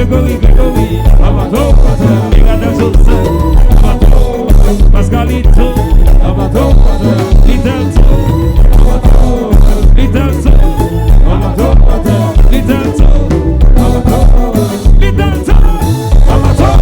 Grégory, Amato, Miranda Joseph, Amato, Pascalito, Amato, Little Amato, Little Amato, Little Amato, Little Amato,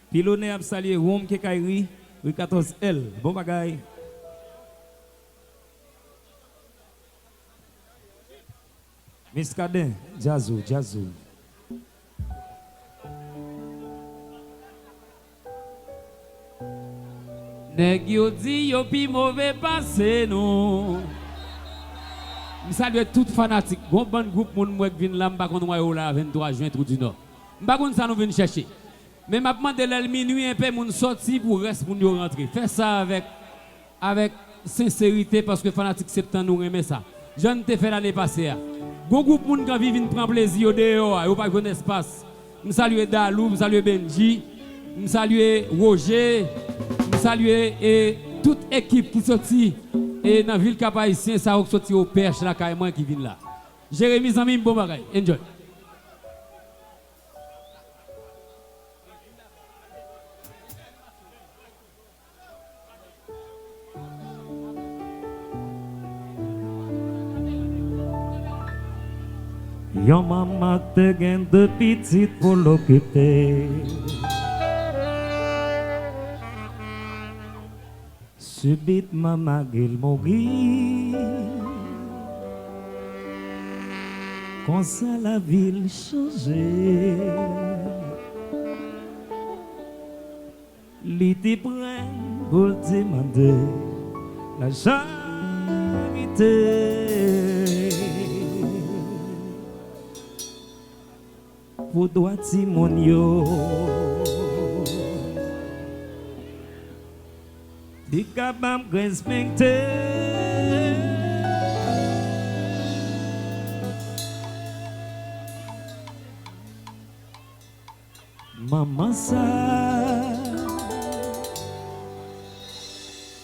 Pilonné a salué Rome Kekairi, 14L. Bon bagaille. Miss Kadin, Jazou. Nèg yo di yo pi mauvais passé non. Je salue tout fanatique. Bon bon groupe moun mwen vinn là m'pa konn yo là 23 juin trou du Nord. M'pa konn ça nous vinn chercher. Mais m'a demandé l'el minuit un peu moun sorti pour reste moun yo rentrer. Fais ça avec sincérité parce que fanatique septembre nous aime ça. Je ne te fait l'année passée. Bon groupe moun qui vivent prend plaisir dehors, yo pas grand espace. Je salue Dalou, je salue Benji, je salue Roger, je salue et toute équipe qui sorti et dans la ville Cap-Haïtien ça sorti au perche là carrément qui vient là. Jérémy Zami bon bagay. Enjoy. Yon maman te gen de petites pour l'occuper. Subitement ma gueule mourit. Quand ça la ville changeait. L'été prend pour demander la charité. Pour toi Timonio. T'es capable de respecter. Maman ça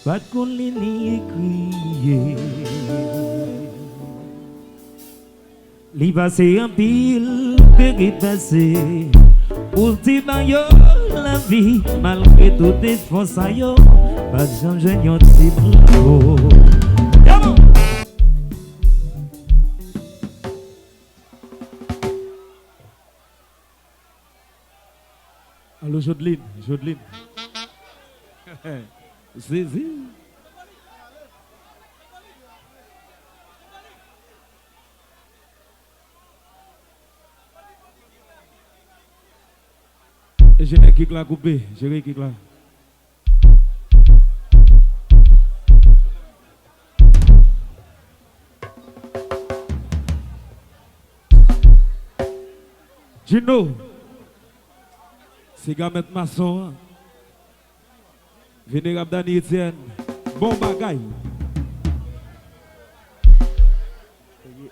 pas de qu'on ni écrier. Li passé en pile, péri passé. Pour ti yo la vie, malgré tout efforts yo, pas jamais j'ai un petit boulot. Allô Jodeline, Jodeline. C'est. J'ai un kick là coupé, j'ai un kick là. Gino, c'est Gamet Masson, Vénérable Dani Etienne, bon bagaille.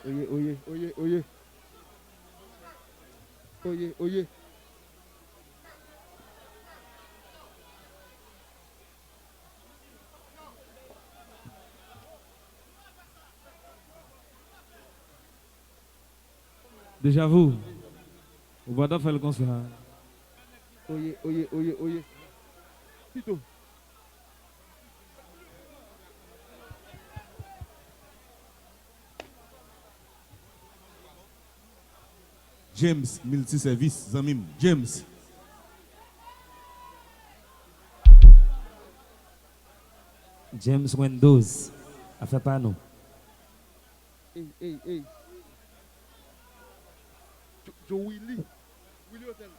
Oye. Oye. Déjà vous va faire le concert. Oye. Tito. James, multiservice, Zamim, James. James Windows, a fait pas nous. Hey. Joe Willie Hotel.